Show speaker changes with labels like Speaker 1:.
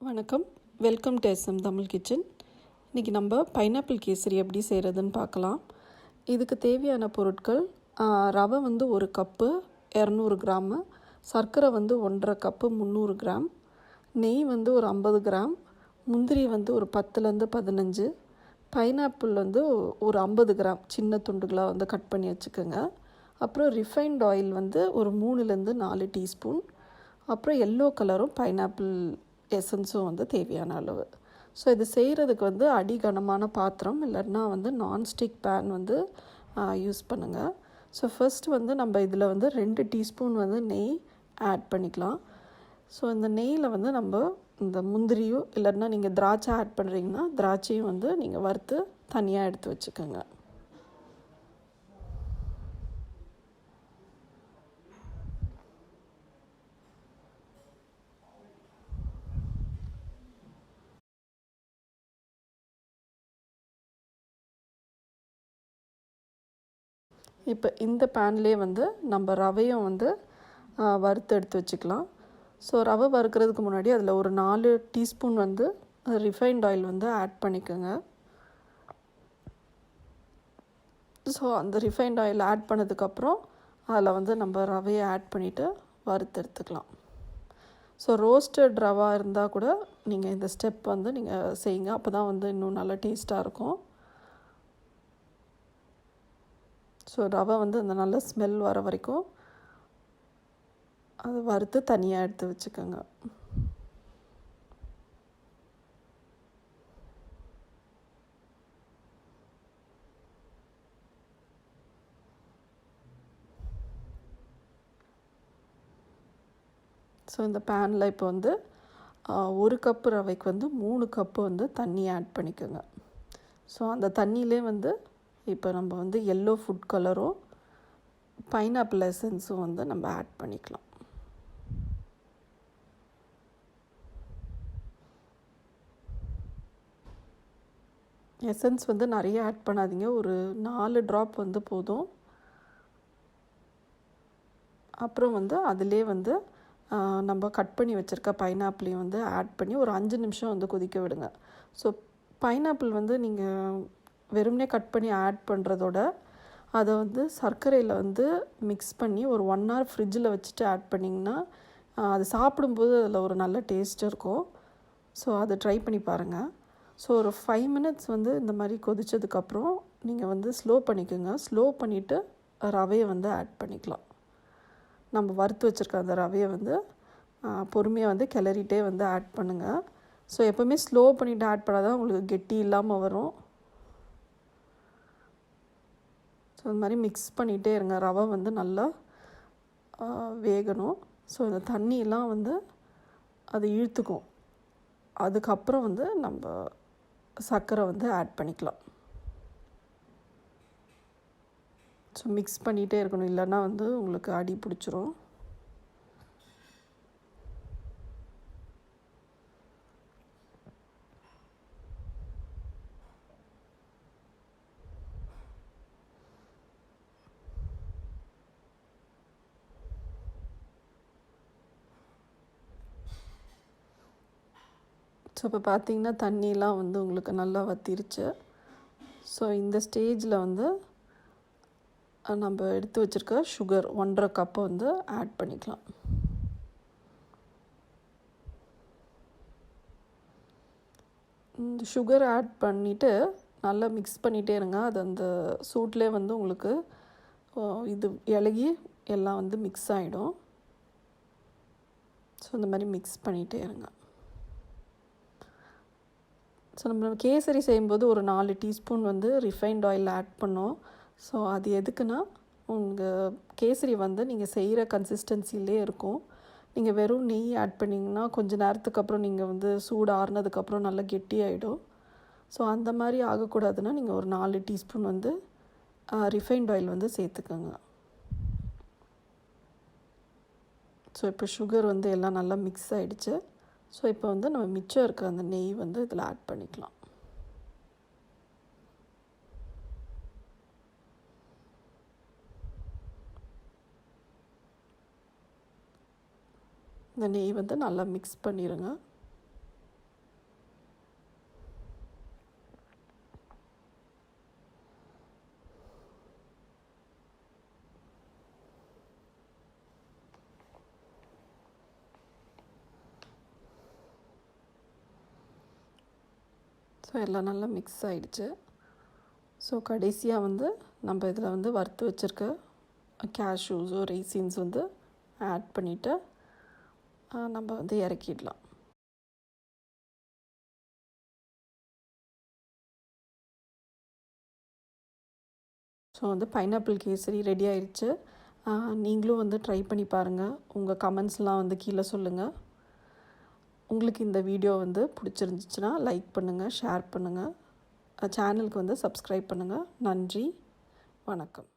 Speaker 1: வணக்கம், welcome to SM Tamil kitchen. இன்றைக்கி நம்ம பைனாப்பிள் கேசரி எப்படி செய்கிறதுன்னு பார்க்கலாம். இதுக்கு தேவையான பொருட்கள் ரவை வந்து 1 கப்பு 200 கிராமு, சர்க்கரை வந்து 1.5 கப்பு 300 கிராம், நெய் வந்து ஒரு 50 கிராம், முந்திரி வந்து ஒரு 10லேருந்து 15, பைனாப்பிள் வந்து ஒரு 50 கிராம் சின்ன துண்டுகளாக வந்து கட் பண்ணி வச்சுக்கோங்க. அப்புறம் ரிஃபைண்ட் ஆயில் வந்து ஒரு 3லேருந்து 4 டீஸ்பூன், அப்புறம் எல்லோ கலரும் பைனாப்பிள் எசன்ஸும் வந்து தேவையான அளவு. ஸோ இது செய்கிறதுக்கு வந்து அடிகனமான பாத்திரம் இல்லைன்னா வந்து நான்ஸ்டிக் பேன் வந்து யூஸ் பண்ணுங்கள். ஸோ ஃபர்ஸ்ட் வந்து நம்ம இதில் வந்து 2 டீஸ்பூன் வந்து நெய் ஆட் பண்ணிக்கலாம். ஸோ இந்த நெய்யில் வந்து நம்ம இந்த முந்திரியோ இல்லைன்னா நீங்கள் திராட்சை ஆட் பண்ணுறீங்கன்னா திராட்சையும் வந்து நீங்கள் வறுத்து தனியாக எடுத்து வச்சுக்கோங்க. இப்போ இந்த பேன்லேயே வந்து நம்ம ரவையும் வந்து வறுத்து எடுத்து வச்சுக்கலாம். ஸோ ரவை வறுக்கிறதுக்கு முன்னாடி அதில் ஒரு 4 டீஸ்பூன் வந்து ரிஃபைண்ட் ஆயில் வந்து ஆட் பண்ணிக்கோங்க. ஸோ அந்த ரிஃபைண்ட் ஆயில் ஆட் பண்ணதுக்கப்புறம் அதில் வந்து நம்ம ரவையை ஆட் பண்ணிவிட்டு வறுத்து எடுத்துக்கலாம். ஸோ ரோஸ்டட் ரவா இருந்தால் கூட நீங்கள் இந்த ஸ்டெப் வந்து நீங்கள் செய்யுங்க, அப்போ தான் வந்து இன்னும் நல்லா டேஸ்ட்டாக இருக்கும். ஸோ ரவை வந்து அந்த நல்ல ஸ்மெல் வர வரைக்கும் அதை வறுத்து தனியாக எடுத்து வச்சுக்கோங்க. ஸோ இந்த பேனில் இப்போ வந்து 1 கப்பு ரவைக்கு வந்து 3 கப்பு வந்து தண்ணி ஆட் பண்ணிக்கோங்க. ஸோ அந்த தண்ணியிலே வந்து இப்போ நம்ம வந்து எல்லோ ஃபுட் கலரும் பைனாப்பிள் எசன்ஸும் வந்து நம்ம ஆட் பண்ணிக்கலாம். எசன்ஸ் வந்து நிறைய ஆட் பண்ணாதீங்க, ஒரு 4 ட்ராப் வந்து போதும். அப்புறம் வந்து அதிலே வந்து நம்ம கட் பண்ணி வச்சுருக்க பைனாப்பிளையும் வந்து ஆட் பண்ணி ஒரு 5 நிமிஷம் வந்து கொதிக்க விடுங்க. ஸோ பைனாப்பிள் வந்து நீங்கள் வெறுமனே கட் பண்ணி ஆட் பண்ணுறதோட அதை வந்து சர்க்கரையில் வந்து மிக்ஸ் பண்ணி ஒரு 1 hour ஃப்ரிட்ஜில் வச்சுட்டு ஆட் பண்ணிங்கன்னா அது சாப்பிடும்போது அதில் ஒரு நல்ல டேஸ்ட் இருக்கும். ஸோ அதை ட்ரை பண்ணி பாருங்கள். ஸோ ஒரு 5 மினிட்ஸ் வந்து இந்த மாதிரி கொதித்ததுக்கப்புறம் நீங்கள் வந்து ஸ்லோ பண்ணிக்கோங்க. ஸ்லோ பண்ணிவிட்டு ரவையை வந்து ஆட் பண்ணிக்கலாம். நம்ம வறுத்து வச்சுருக்க அந்த ரவையை வந்து பொறுமையாக வந்து கிளறிட்டே வந்து ஆட் பண்ணுங்கள். ஸோ எப்போவுமே ஸ்லோ பண்ணிவிட்டு ஆட் பண்ணால் தான் உங்களுக்கு கெட்டி இல்லாமல் வரும். ஸோ இந்த மாதிரி மிக்ஸ் பண்ணிகிட்டே இருங்க. ரவை வந்து நல்லா வேகணும். ஸோ இந்த தண்ணியெலாம் வந்து அது இழுத்துக்கும். அதுக்கப்புறம் வந்து நம்ம சர்க்கரை வந்து ஆட் பண்ணிக்கலாம். ஸோ மிக்ஸ் பண்ணிகிட்டே இருக்கணும், இல்லைன்னா வந்து உங்களுக்கு அடி பிடிச்சிரும். ஸோ இப்போ பார்த்திங்கன்னா தண்ணியெலாம் வந்து உங்களுக்கு நல்லா வற்றிருச்சு. ஸோ இந்த ஸ்டேஜில் வந்து நம்ம எடுத்து வச்சுருக்க சுகர் 1.5 கப்பு வந்து ஆட் பண்ணிக்கலாம். இந்த சுகர் ஆட் பண்ணிவிட்டு நல்லா மிக்ஸ் பண்ணிகிட்டே இருங்க. அது அந்த சூட்லேயே வந்து உங்களுக்கு இது இலகி எல்லாம் வந்து மிக்ஸ் ஆகிடும். ஸோ இந்த மாதிரி மிக்ஸ் பண்ணிகிட்டே இருங்க. ஸோ நம்ம கேசரி செய்யும்போது ஒரு 4 டீஸ்பூன் வந்து ரிஃபைண்ட் ஆயில் ஆட் பண்ணோம். ஸோ அது எதுக்குன்னா உங்கள் கேசரி வந்து நீங்கள் செய்கிற கன்சிஸ்டன்சிலே இருக்கும். நீங்கள் வெறும் நெய் ஆட் பண்ணிங்கன்னா கொஞ்சம் நேரத்துக்கு அப்புறம் நீங்கள் வந்து சூடு ஆறுனதுக்கப்புறம் நல்லா கெட்டியாகிடும். ஸோ அந்த மாதிரி ஆகக்கூடாதுன்னா நீங்கள் ஒரு 4 டீஸ்பூன் வந்து ரிஃபைண்ட் ஆயில் வந்து சேர்த்துக்கோங்க. ஸோ இப்போ சுகர் வந்து எல்லாம் நல்லா மிக்ஸ் ஆகிடுச்சு. ஸோ இப்போ வந்து நம்ம மிச்சம் இருக்க அந்த நெய் வந்து இதில் ஆட் பண்ணிக்கலாம். இந்த நெய் வந்து நல்லா மிக்ஸ் பண்ணிடுங்க. ஸோ எல்லாம் நல்லா மிக்ஸ் ஆகிடுச்சு. ஸோ கடைசியாக வந்து நம்ம இதில் வந்து வறுத்து வச்சுருக்க கேஷ்யூஸோ ரைசின்ஸ் வந்து ஆட் பண்ணிவிட்டு நம்ம வந்து இறக்கிடலாம். ஸோ வந்து பைனாப்பிள் கேசரி ரெடி ஆயிடுச்சு. நீங்களும் வந்து ட்ரை பண்ணி பாருங்கள். உங்கள் கமெண்ட்ஸ்லாம் வந்து கீழே சொல்லுங்கள். உங்களுக்கு இந்த வீடியோ வந்து பிடிச்சிருந்துச்சுன்னா லைக் பண்ணுங்கள், ஷேர் பண்ணுங்கள், சேனலுக்கு வந்து சப்ஸ்கிரைப் பண்ணுங்கள். நன்றி, வணக்கம்.